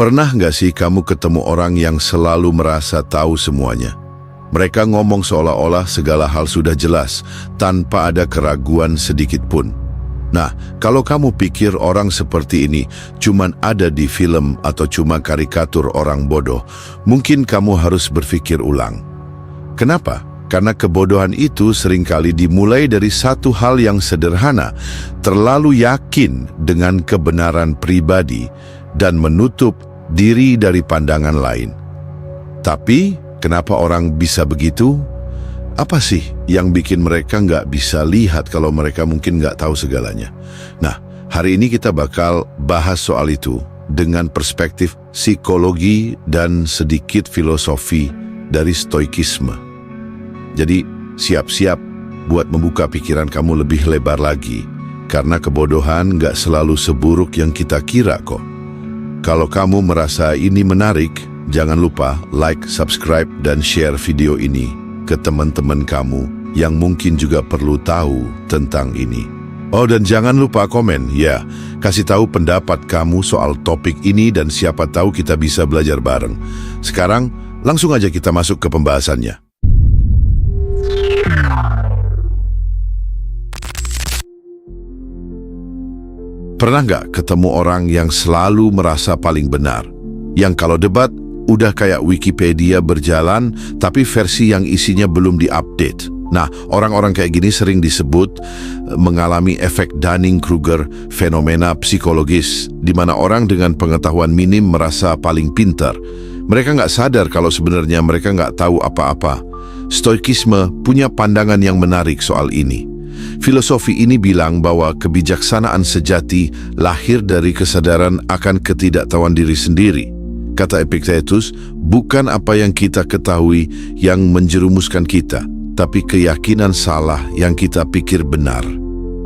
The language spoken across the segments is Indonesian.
Pernah nggak sih kamu ketemu orang yang selalu merasa tahu semuanya? Mereka ngomong seolah-olah segala hal sudah jelas, tanpa ada keraguan sedikit pun. Nah, kalau kamu pikir orang seperti ini cuman ada di film atau cuma karikatur orang bodoh, mungkin kamu harus berpikir ulang. Kenapa? Karena kebodohan itu seringkali dimulai dari satu hal yang sederhana, terlalu yakin dengan kebenaran pribadi dan menutup diri dari pandangan lain. Tapi, kenapa orang bisa begitu? Apa sih yang bikin mereka nggak bisa lihat kalau mereka mungkin nggak tahu segalanya? Nah, hari ini kita bakal bahas soal itu dengan perspektif psikologi dan sedikit filosofi dari stoikisme. Jadi, siap-siap buat membuka pikiran kamu lebih lebar lagi, karena kebodohan nggak selalu seburuk yang kita kira kok. Kalau kamu merasa ini menarik, jangan lupa like, subscribe, dan share video ini ke teman-teman kamu yang mungkin juga perlu tahu tentang ini. Oh, dan jangan lupa komen, ya, kasih tahu pendapat kamu soal topik ini dan siapa tahu kita bisa belajar bareng. Sekarang, langsung aja kita masuk ke pembahasannya. Pernah nggak ketemu orang yang selalu merasa paling benar? Yang kalau debat, udah kayak Wikipedia berjalan, tapi versi yang isinya belum diupdate. Nah, orang-orang kayak gini sering disebut mengalami efek Dunning-Kruger, fenomena psikologis, di mana orang dengan pengetahuan minim merasa paling pintar. Mereka nggak sadar kalau sebenarnya mereka nggak tahu apa-apa. Stoikisme punya pandangan yang menarik soal ini. Filosofi ini bilang bahwa kebijaksanaan sejati lahir dari kesadaran akan ketidaktahuan diri sendiri. Kata Epictetus, bukan apa yang kita ketahui yang menjerumuskan kita, tapi keyakinan salah yang kita pikir benar.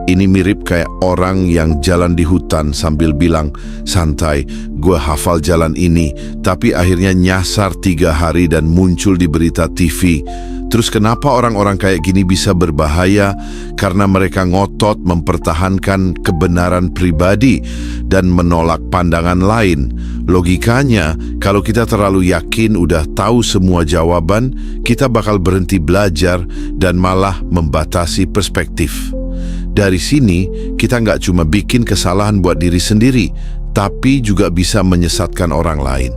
Ini mirip kayak orang yang jalan di hutan sambil bilang, santai, gue hafal jalan ini, tapi akhirnya nyasar 3 hari dan muncul di berita TV. Terus kenapa orang-orang kayak gini bisa berbahaya? Karena mereka ngotot mempertahankan kebenaran pribadi dan menolak pandangan lain. Logikanya, kalau kita terlalu yakin udah tahu semua jawaban, kita bakal berhenti belajar dan malah membatasi perspektif. Dari sini, kita nggak cuma bikin kesalahan buat diri sendiri, tapi juga bisa menyesatkan orang lain.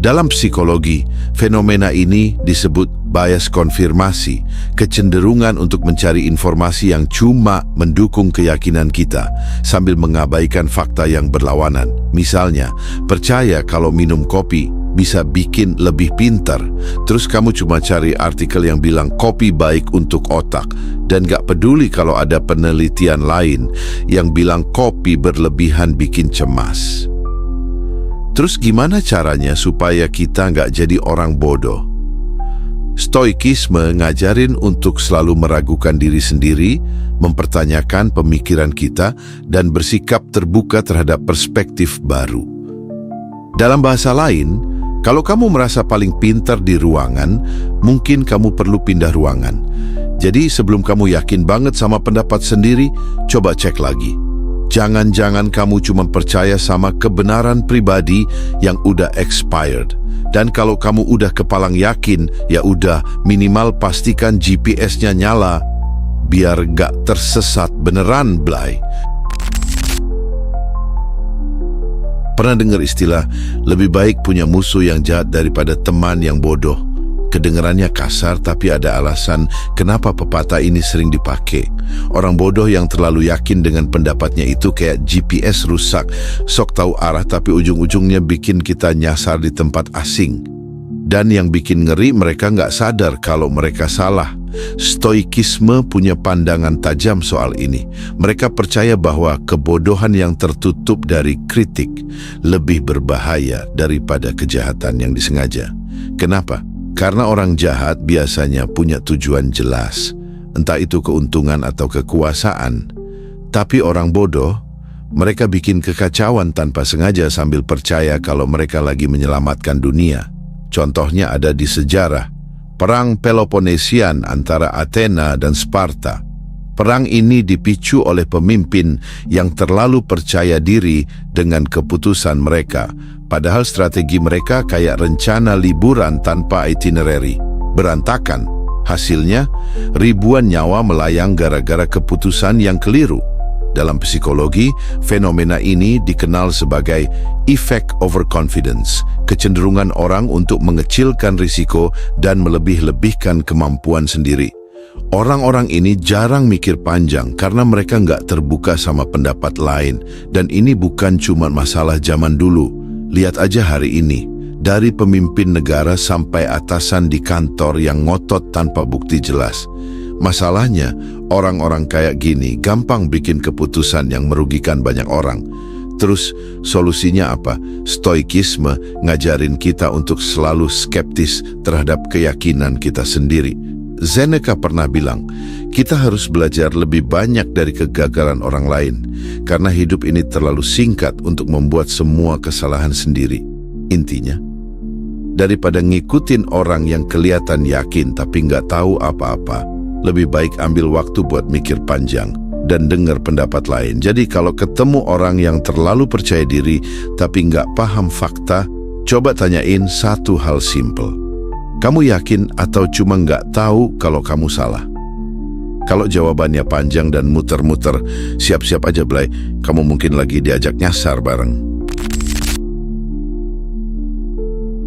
Dalam psikologi, fenomena ini disebut bias konfirmasi, kecenderungan untuk mencari informasi yang cuma mendukung keyakinan kita, sambil mengabaikan fakta yang berlawanan. Misalnya, percaya kalau minum kopi bisa bikin lebih pintar, terus kamu cuma cari artikel yang bilang kopi baik untuk otak, dan gak peduli kalau ada penelitian lain yang bilang kopi berlebihan bikin cemas. Terus gimana caranya supaya kita nggak jadi orang bodoh? Stoikisme ngajarin untuk selalu meragukan diri sendiri, mempertanyakan pemikiran kita, dan bersikap terbuka terhadap perspektif baru. Dalam bahasa lain, kalau kamu merasa paling pintar di ruangan, mungkin kamu perlu pindah ruangan. Jadi sebelum kamu yakin banget sama pendapat sendiri, coba cek lagi. Jangan-jangan kamu cuma percaya sama kebenaran pribadi yang udah expired. Dan kalau kamu udah kepalang yakin, ya udah minimal pastikan GPS-nya nyala, biar gak tersesat beneran, Blay. Pernah dengar istilah, lebih baik punya musuh yang jahat daripada teman yang bodoh? Kedengarannya kasar, tapi ada alasan kenapa pepatah ini sering dipakai. Orang bodoh yang terlalu yakin dengan pendapatnya itu kayak GPS rusak, sok tahu arah tapi ujung-ujungnya bikin kita nyasar di tempat asing. Dan yang bikin ngeri, mereka nggak sadar kalau mereka salah. Stoikisme punya pandangan tajam soal ini. Mereka percaya bahwa kebodohan yang tertutup dari kritik lebih berbahaya daripada kejahatan yang disengaja. Kenapa? Karena orang jahat biasanya punya tujuan jelas, entah itu keuntungan atau kekuasaan. Tapi orang bodoh, mereka bikin kekacauan tanpa sengaja sambil percaya kalau mereka lagi menyelamatkan dunia. Contohnya ada di sejarah, Perang Peloponnesian antara Athena dan Sparta. Perang ini dipicu oleh pemimpin yang terlalu percaya diri dengan keputusan mereka, padahal strategi mereka kayak rencana liburan tanpa itinerary. Berantakan. Hasilnya, ribuan nyawa melayang gara-gara keputusan yang keliru. Dalam psikologi, fenomena ini dikenal sebagai effect overconfidence, kecenderungan orang untuk mengecilkan risiko dan melebih-lebihkan kemampuan sendiri. Orang-orang ini jarang mikir panjang karena mereka nggak terbuka sama pendapat lain, dan ini bukan cuma masalah zaman dulu. Lihat aja hari ini, dari pemimpin negara sampai atasan di kantor yang ngotot tanpa bukti jelas. Masalahnya, orang-orang kayak gini gampang bikin keputusan yang merugikan banyak orang. Terus, solusinya apa? Stoikisme ngajarin kita untuk selalu skeptis terhadap keyakinan kita sendiri. Seneca pernah bilang, kita harus belajar lebih banyak dari kegagalan orang lain, karena hidup ini terlalu singkat untuk membuat semua kesalahan sendiri. Intinya, daripada ngikutin orang yang kelihatan yakin tapi nggak tahu apa-apa, lebih baik ambil waktu buat mikir panjang dan dengar pendapat lain. Jadi kalau ketemu orang yang terlalu percaya diri tapi nggak paham fakta, coba tanyain satu hal simple. Kamu yakin atau cuma nggak tahu kalau kamu salah? Kalau jawabannya panjang dan muter-muter, siap-siap aja Blay, kamu mungkin lagi diajak nyasar bareng.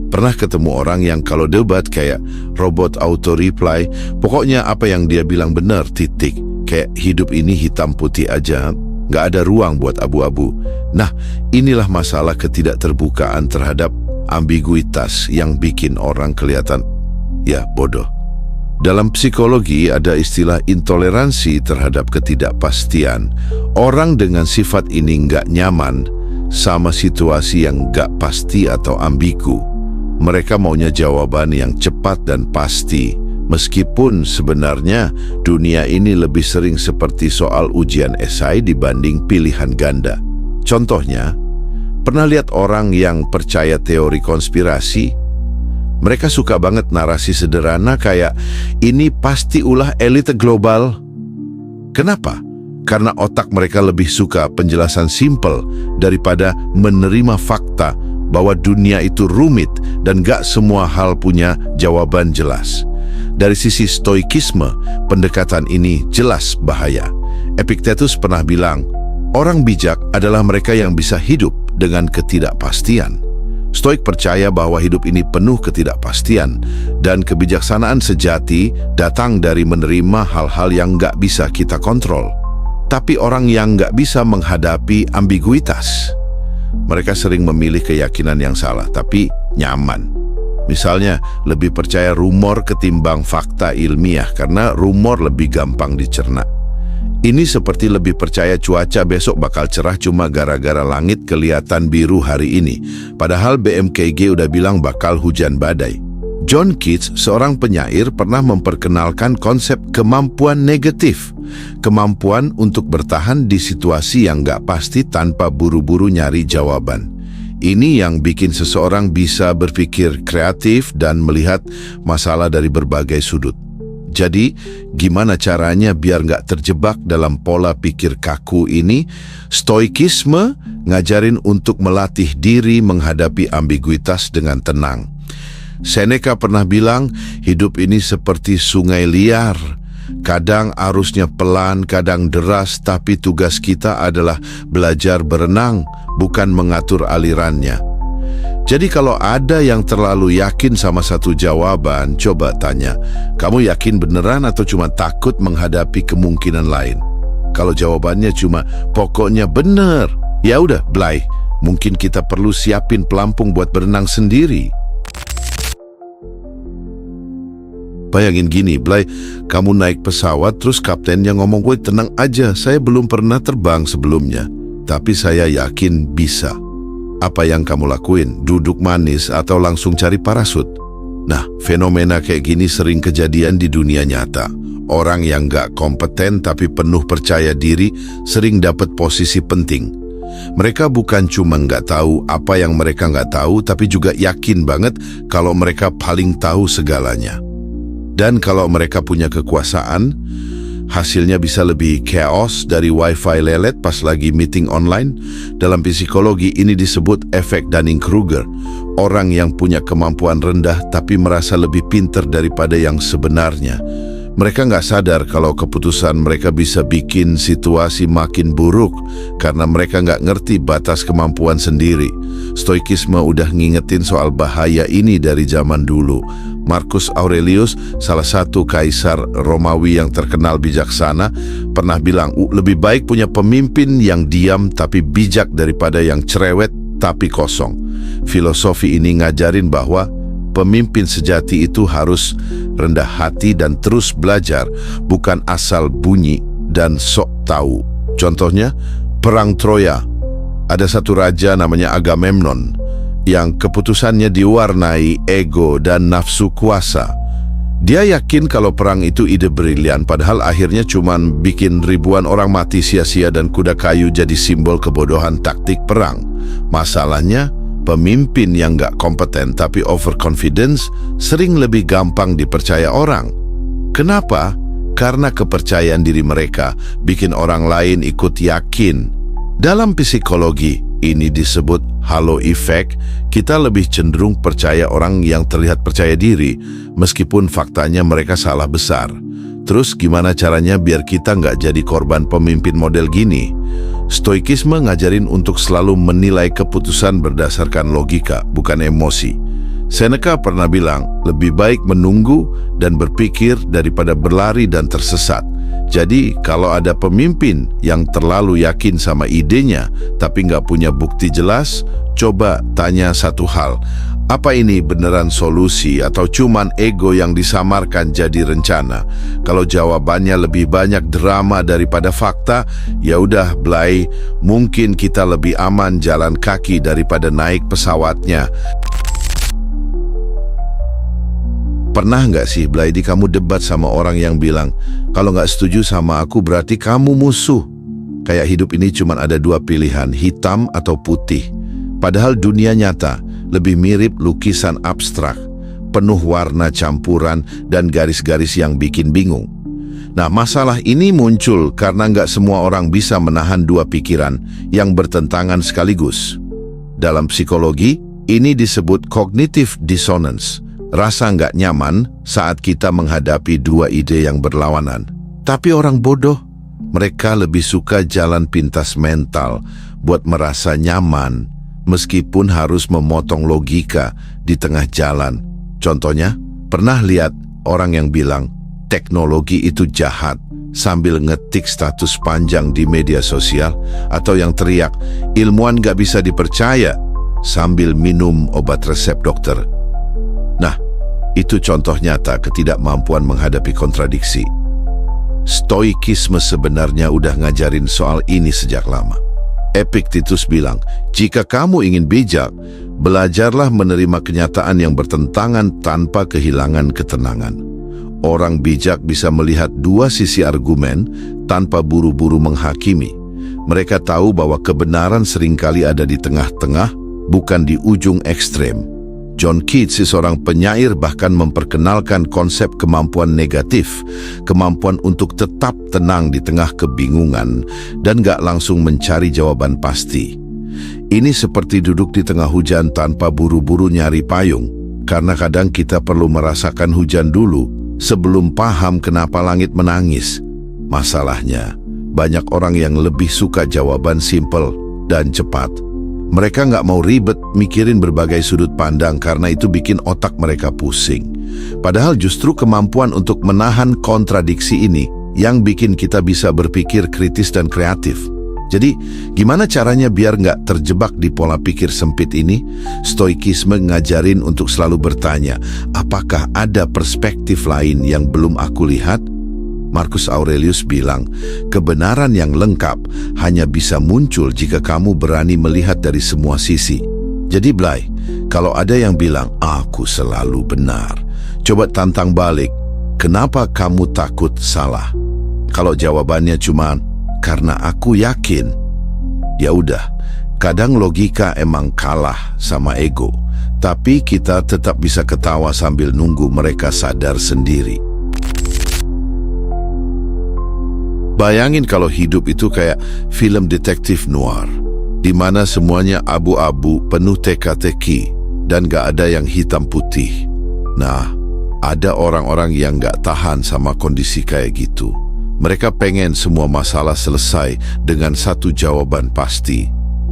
Pernah ketemu orang yang kalau debat kayak robot auto reply, pokoknya apa yang dia bilang benar, titik. Kayak hidup ini hitam putih aja, nggak ada ruang buat abu-abu. Nah, inilah masalah ketidakterbukaan terhadap ambiguitas yang bikin orang kelihatan, ya, bodoh. Dalam psikologi ada istilah intoleransi terhadap ketidakpastian. Orang dengan sifat ini nggak nyaman sama situasi yang nggak pasti atau ambigu. Mereka maunya jawaban yang cepat dan pasti, meskipun sebenarnya dunia ini lebih sering seperti soal ujian esai dibanding pilihan ganda. Contohnya, pernah lihat orang yang percaya teori konspirasi? Mereka suka banget narasi sederhana kayak, ini pasti ulah elit global. Kenapa? Karena otak mereka lebih suka penjelasan simpel daripada menerima fakta bahwa dunia itu rumit dan gak semua hal punya jawaban jelas. Dari sisi stoikisme, pendekatan ini jelas bahaya. Epictetus pernah bilang, orang bijak adalah mereka yang bisa hidup dengan ketidakpastian. Stoik percaya bahwa hidup ini penuh ketidakpastian, dan kebijaksanaan sejati datang dari menerima hal-hal yang gak bisa kita kontrol. Tapi orang yang gak bisa menghadapi ambiguitas, mereka sering memilih keyakinan yang salah, tapi nyaman. Misalnya, lebih percaya rumor ketimbang fakta ilmiah, karena rumor lebih gampang dicerna. Ini seperti lebih percaya cuaca besok bakal cerah cuma gara-gara langit kelihatan biru hari ini, padahal BMKG udah bilang bakal hujan badai. John Keats, seorang penyair, pernah memperkenalkan konsep kemampuan negatif. Kemampuan untuk bertahan di situasi yang gak pasti tanpa buru-buru nyari jawaban. Ini yang bikin seseorang bisa berpikir kreatif dan melihat masalah dari berbagai sudut. Jadi, gimana caranya biar gak terjebak dalam pola pikir kaku ini? Stoikisme ngajarin untuk melatih diri menghadapi ambiguitas dengan tenang. Seneca pernah bilang, hidup ini seperti sungai liar. Kadang arusnya pelan, kadang deras, tapi tugas kita adalah belajar berenang, bukan mengatur alirannya. Jadi kalau ada yang terlalu yakin sama satu jawaban, coba tanya, kamu yakin beneran atau cuma takut menghadapi kemungkinan lain? Kalau jawabannya cuma, pokoknya bener, ya udah, Blay, mungkin kita perlu siapin pelampung buat berenang sendiri. Bayangin gini, Blay, kamu naik pesawat terus kaptennya ngomong, "Woi, tenang aja, saya belum pernah terbang sebelumnya, tapi saya yakin bisa." Apa yang kamu lakuin? Duduk manis atau langsung cari parasut? Nah, fenomena kayak gini sering kejadian di dunia nyata. Orang yang gak kompeten tapi penuh percaya diri sering dapat posisi penting. Mereka bukan cuma nggak tahu apa yang mereka nggak tahu, tapi juga yakin banget kalau mereka paling tahu segalanya. Dan kalau mereka punya kekuasaan, Hasilnya bisa lebih chaos dari wifi lelet pas lagi meeting online. Dalam psikologi ini disebut efek Dunning-Kruger. Orang yang punya kemampuan rendah tapi merasa lebih pintar daripada yang sebenarnya. Mereka nggak sadar kalau keputusan mereka bisa bikin situasi makin buruk karena mereka nggak ngerti batas kemampuan sendiri. Stoikisme udah ngingetin soal bahaya ini dari zaman dulu. Marcus Aurelius, salah satu kaisar Romawi yang terkenal bijaksana, pernah bilang, lebih baik punya pemimpin yang diam tapi bijak daripada yang cerewet tapi kosong. Filosofi ini ngajarin bahwa pemimpin sejati itu harus rendah hati dan terus belajar, bukan asal bunyi dan sok tahu. Contohnya, Perang Troya. Ada satu raja namanya Agamemnon yang keputusannya diwarnai ego dan nafsu kuasa. Dia yakin kalau perang itu ide brilian, padahal akhirnya cuman bikin ribuan orang mati sia-sia dan kuda kayu jadi simbol kebodohan taktik perang. Masalahnya, pemimpin yang nggak kompeten tapi overconfidence sering lebih gampang dipercaya orang. Kenapa? Karena kepercayaan diri mereka bikin orang lain ikut yakin. Dalam psikologi, ini disebut halo effect. Kita lebih cenderung percaya orang yang terlihat percaya diri, meskipun faktanya mereka salah besar. Terus gimana caranya biar kita nggak jadi korban pemimpin model gini? Stoikisme ngajarin untuk selalu menilai keputusan berdasarkan logika, bukan emosi. Seneca pernah bilang, lebih baik menunggu dan berpikir daripada berlari dan tersesat. Jadi, kalau ada pemimpin yang terlalu yakin sama idenya tapi nggak punya bukti jelas, coba tanya satu hal. Apa ini beneran solusi atau cuman ego yang disamarkan jadi rencana? Kalau jawabannya lebih banyak drama daripada fakta, ya udah Blay, mungkin kita lebih aman jalan kaki daripada naik pesawatnya. Pernah nggak sih, Blady, kamu debat sama orang yang bilang, kalau nggak setuju sama aku berarti kamu musuh? Kayak hidup ini cuma ada dua pilihan, hitam atau putih. Padahal dunia nyata lebih mirip lukisan abstrak, penuh warna campuran dan garis-garis yang bikin bingung. Nah, masalah ini muncul karena nggak semua orang bisa menahan dua pikiran yang bertentangan sekaligus. Dalam psikologi, ini disebut cognitive dissonance. Rasa nggak nyaman saat kita menghadapi dua ide yang berlawanan. Tapi orang bodoh, mereka lebih suka jalan pintas mental buat merasa nyaman, meskipun harus memotong logika di tengah jalan. Contohnya, pernah lihat orang yang bilang, teknologi itu jahat, sambil ngetik status panjang di media sosial, atau yang teriak, ilmuwan nggak bisa dipercaya, sambil minum obat resep dokter. Nah, itu contoh nyata ketidakmampuan menghadapi kontradiksi. Stoikisme sebenarnya udah ngajarin soal ini sejak lama. Epictetus bilang, jika kamu ingin bijak, belajarlah menerima kenyataan yang bertentangan tanpa kehilangan ketenangan. Orang bijak bisa melihat dua sisi argumen tanpa buru-buru menghakimi. Mereka tahu bahwa kebenaran seringkali ada di tengah-tengah, bukan di ujung ekstrem. John Keats, seorang penyair, bahkan memperkenalkan konsep kemampuan negatif, kemampuan untuk tetap tenang di tengah kebingungan dan gak langsung mencari jawaban pasti. Ini seperti duduk di tengah hujan tanpa buru-buru nyari payung, karena kadang kita perlu merasakan hujan dulu sebelum paham kenapa langit menangis. Masalahnya, banyak orang yang lebih suka jawaban simpel dan cepat. Mereka nggak mau ribet mikirin berbagai sudut pandang karena itu bikin otak mereka pusing. Padahal justru kemampuan untuk menahan kontradiksi ini yang bikin kita bisa berpikir kritis dan kreatif. Jadi, gimana caranya biar nggak terjebak di pola pikir sempit ini? Stoikisme ngajarin untuk selalu bertanya, apakah ada perspektif lain yang belum aku lihat? Marcus Aurelius bilang, kebenaran yang lengkap hanya bisa muncul jika kamu berani melihat dari semua sisi. Jadi Blay, kalau ada yang bilang, aku selalu benar, coba tantang balik, kenapa kamu takut salah? Kalau jawabannya cuma, karena aku yakin, ya udah, kadang logika emang kalah sama ego, tapi kita tetap bisa ketawa sambil nunggu mereka sadar sendiri. Bayangin kalau hidup itu kayak film detektif noir, di mana semuanya abu-abu, penuh teka-teki, dan gak ada yang hitam putih. Nah, ada orang-orang yang gak tahan sama kondisi kayak gitu. Mereka pengen semua masalah selesai dengan satu jawaban pasti.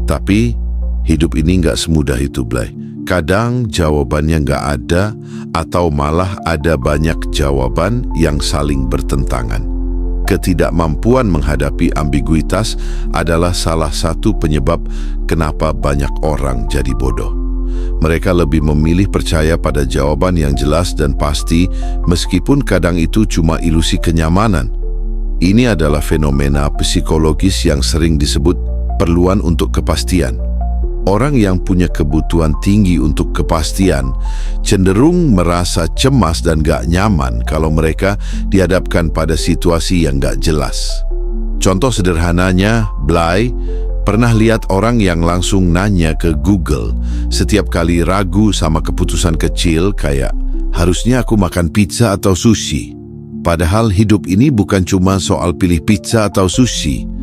Tapi, hidup ini gak semudah itu, Blay. Kadang jawabannya gak ada, atau malah ada banyak jawaban yang saling bertentangan. Ketidakmampuan menghadapi ambiguitas adalah salah satu penyebab kenapa banyak orang jadi bodoh. Mereka lebih memilih percaya pada jawaban yang jelas dan pasti, meskipun kadang itu cuma ilusi kenyamanan. Ini adalah fenomena psikologis yang sering disebut perluan untuk kepastian. Orang yang punya kebutuhan tinggi untuk kepastian cenderung merasa cemas dan gak nyaman kalau mereka dihadapkan pada situasi yang gak jelas. Contoh sederhananya, Blay pernah lihat orang yang langsung nanya ke Google setiap kali ragu sama keputusan kecil kayak, harusnya aku makan pizza atau sushi? Padahal hidup ini bukan cuma soal pilih pizza atau sushi.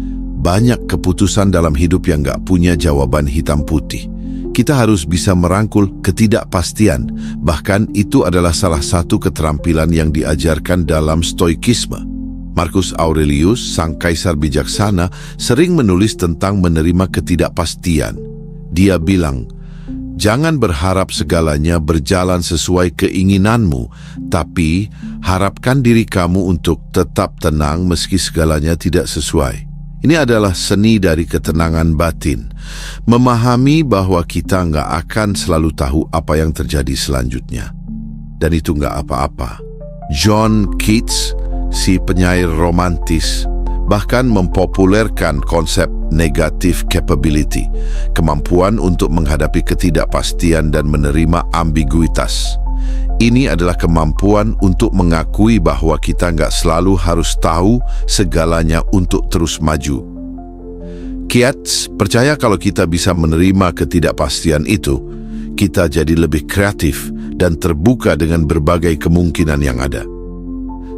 Banyak keputusan dalam hidup yang gak punya jawaban hitam putih. Kita harus bisa merangkul ketidakpastian, bahkan itu adalah salah satu keterampilan yang diajarkan dalam stoikisme. Marcus Aurelius, sang kaisar bijaksana, sering menulis tentang menerima ketidakpastian. Dia bilang, jangan berharap segalanya berjalan sesuai keinginanmu, tapi harapkan diri kamu untuk tetap tenang meski segalanya tidak sesuai. Ini adalah seni dari ketenangan batin, memahami bahwa kita nggak akan selalu tahu apa yang terjadi selanjutnya. Dan itu nggak apa-apa. John Keats, si penyair romantis, bahkan mempopulerkan konsep negative capability, kemampuan untuk menghadapi ketidakpastian dan menerima ambiguitas. Ini adalah kemampuan untuk mengakui bahwa kita nggak selalu harus tahu segalanya untuk terus maju. Keats percaya kalau kita bisa menerima ketidakpastian itu, kita jadi lebih kreatif dan terbuka dengan berbagai kemungkinan yang ada.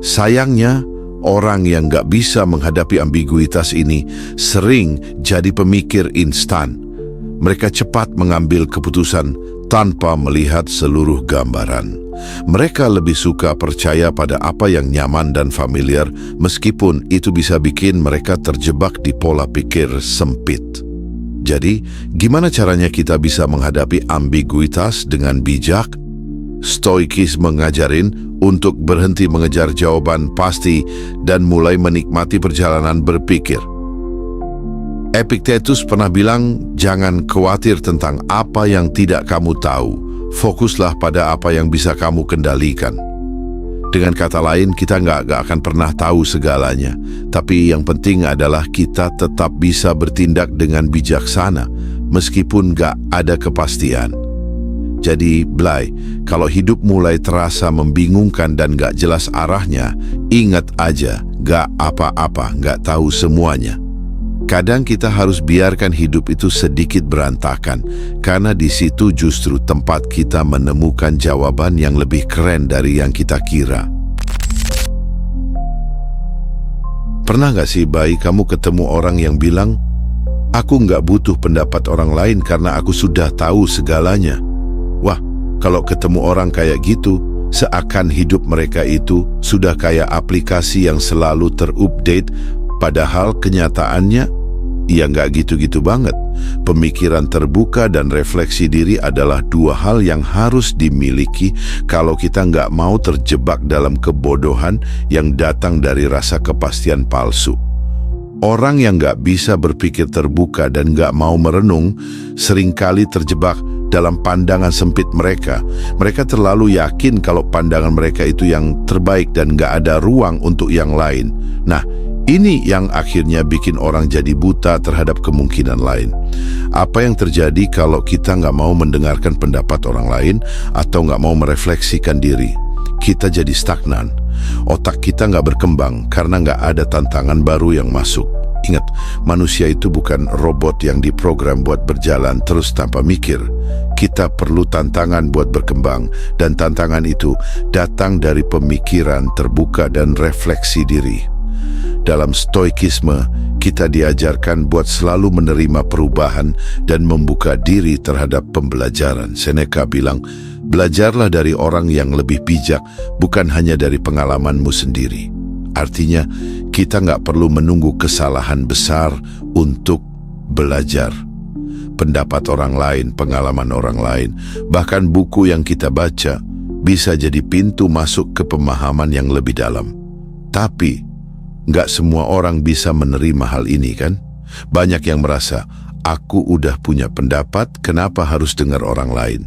Sayangnya, orang yang nggak bisa menghadapi ambiguitas ini sering jadi pemikir instan. Mereka cepat mengambil keputusan tanpa melihat seluruh gambaran. Mereka lebih suka percaya pada apa yang nyaman dan familiar, meskipun itu bisa bikin mereka terjebak di pola pikir sempit. Jadi, gimana caranya kita bisa menghadapi ambiguitas dengan bijak? Stoikisme mengajarin untuk berhenti mengejar jawaban pasti dan mulai menikmati perjalanan berpikir. Epictetus pernah bilang, jangan khawatir tentang apa yang tidak kamu tahu. Fokuslah pada apa yang bisa kamu kendalikan. Dengan kata lain, kita nggak akan pernah tahu segalanya. Tapi yang penting adalah kita tetap bisa bertindak dengan bijaksana, meskipun nggak ada kepastian. Jadi, Blay, kalau hidup mulai terasa membingungkan dan nggak jelas arahnya, ingat aja, nggak apa-apa, nggak tahu semuanya. Kadang kita harus biarkan hidup itu sedikit berantakan, karena di situ justru tempat kita menemukan jawaban yang lebih keren dari yang kita kira. Pernah gak sih, Bay, kamu ketemu orang yang bilang, aku nggak butuh pendapat orang lain karena aku sudah tahu segalanya. Wah, kalau ketemu orang kayak gitu, seakan hidup mereka itu sudah kayak aplikasi yang selalu terupdate. Padahal kenyataannya, ya nggak gitu-gitu banget. Pemikiran terbuka dan refleksi diri adalah dua hal yang harus dimiliki kalau kita nggak mau terjebak dalam kebodohan yang datang dari rasa kepastian palsu. Orang yang nggak bisa berpikir terbuka dan nggak mau merenung seringkali terjebak dalam pandangan sempit mereka. Mereka terlalu yakin kalau pandangan mereka itu yang terbaik dan nggak ada ruang untuk yang lain. Nah, ini yang akhirnya bikin orang jadi buta terhadap kemungkinan lain. Apa yang terjadi kalau kita nggak mau mendengarkan pendapat orang lain atau nggak mau merefleksikan diri? Kita jadi stagnan. Otak kita nggak berkembang karena nggak ada tantangan baru yang masuk. Ingat, manusia itu bukan robot yang diprogram buat berjalan terus tanpa mikir. Kita perlu tantangan buat berkembang, dan tantangan itu datang dari pemikiran terbuka dan refleksi diri. Dalam stoikisme, kita diajarkan buat selalu menerima perubahan dan membuka diri terhadap pembelajaran. Seneca bilang, belajarlah dari orang yang lebih bijak, bukan hanya dari pengalamanmu sendiri. Artinya, kita nggak perlu menunggu kesalahan besar untuk belajar. Pendapat orang lain, pengalaman orang lain, bahkan buku yang kita baca, bisa jadi pintu masuk ke pemahaman yang lebih dalam. Tapi, nggak semua orang bisa menerima hal ini kan? Banyak yang merasa, aku udah punya pendapat, kenapa harus dengar orang lain?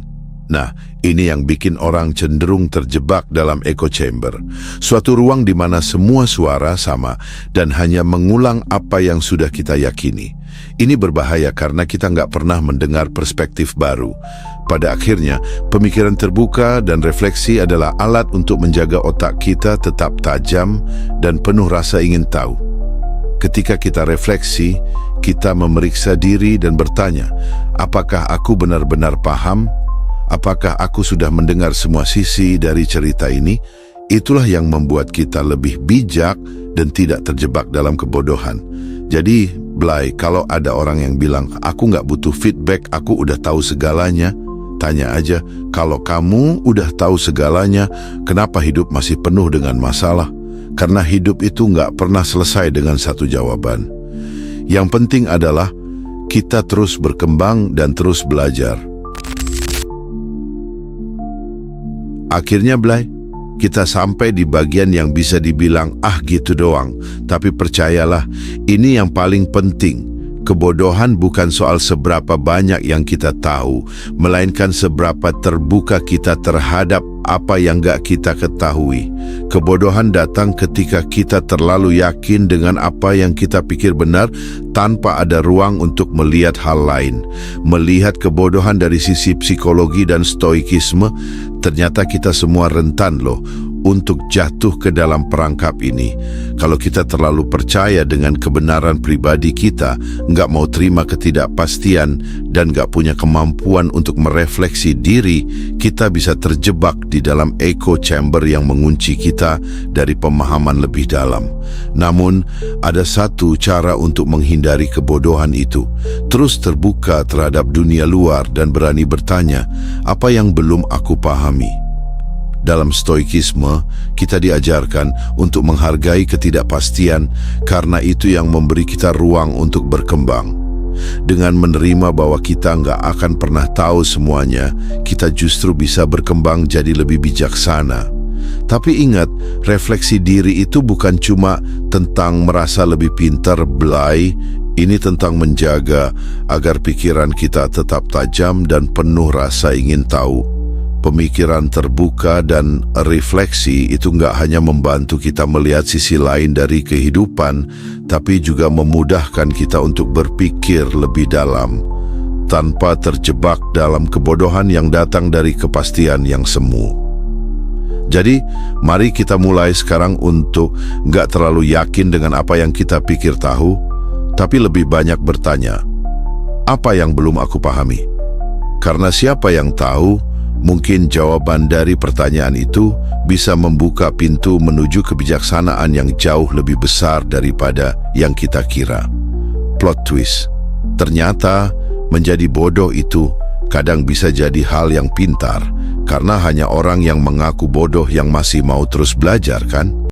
Nah, ini yang bikin orang cenderung terjebak dalam echo chamber. Suatu ruang di mana semua suara sama dan hanya mengulang apa yang sudah kita yakini. Ini berbahaya karena kita nggak pernah mendengar perspektif baru. Pada akhirnya, pemikiran terbuka dan refleksi adalah alat untuk menjaga otak kita tetap tajam dan penuh rasa ingin tahu. Ketika kita refleksi, kita memeriksa diri dan bertanya, apakah aku benar-benar paham? Apakah aku sudah mendengar semua sisi dari cerita ini? Itulah yang membuat kita lebih bijak dan tidak terjebak dalam kebodohan. Jadi, Blay, kalau ada orang yang bilang, aku nggak butuh feedback, aku udah tahu segalanya, tanya aja, kalau kamu udah tahu segalanya, kenapa hidup masih penuh dengan masalah? Karena hidup itu nggak pernah selesai dengan satu jawaban. Yang penting adalah kita terus berkembang dan terus belajar. Akhirnya, Blay, kita sampai di bagian yang bisa dibilang, gitu doang. Tapi percayalah, ini yang paling penting. Kebodohan bukan soal seberapa banyak yang kita tahu, melainkan seberapa terbuka kita terhadap apa yang gak kita ketahui. Kebodohan datang ketika kita terlalu yakin dengan apa yang kita pikir benar tanpa ada ruang untuk melihat hal lain. Melihat kebodohan dari sisi psikologi dan stoikisme, ternyata kita semua rentan loh untuk jatuh ke dalam perangkap ini. Kalau kita terlalu percaya dengan kebenaran pribadi kita, nggak mau terima ketidakpastian, dan nggak punya kemampuan untuk merefleksi diri, kita bisa terjebak di dalam echo chamber yang mengunci kita dari pemahaman lebih dalam. Namun, ada satu cara untuk menghindari kebodohan itu. Terus terbuka terhadap dunia luar dan berani bertanya, apa yang belum aku pahami? Dalam stoikisme, kita diajarkan untuk menghargai ketidakpastian karena itu yang memberi kita ruang untuk berkembang. Dengan menerima bahwa kita nggak akan pernah tahu semuanya, kita justru bisa berkembang jadi lebih bijaksana. Tapi ingat, refleksi diri itu bukan cuma tentang merasa lebih pintar, Blay. Ini tentang menjaga agar pikiran kita tetap tajam dan penuh rasa ingin tahu. Pemikiran terbuka dan refleksi itu nggak hanya membantu kita melihat sisi lain dari kehidupan, tapi juga memudahkan kita untuk berpikir lebih dalam, tanpa terjebak dalam kebodohan yang datang dari kepastian yang semu. Jadi, mari kita mulai sekarang untuk nggak terlalu yakin dengan apa yang kita pikir tahu, tapi lebih banyak bertanya, apa yang belum aku pahami? Karena siapa yang tahu, mungkin jawaban dari pertanyaan itu bisa membuka pintu menuju kebijaksanaan yang jauh lebih besar daripada yang kita kira. Plot twist. Ternyata menjadi bodoh itu kadang bisa jadi hal yang pintar, karena hanya orang yang mengaku bodoh yang masih mau terus belajar, kan?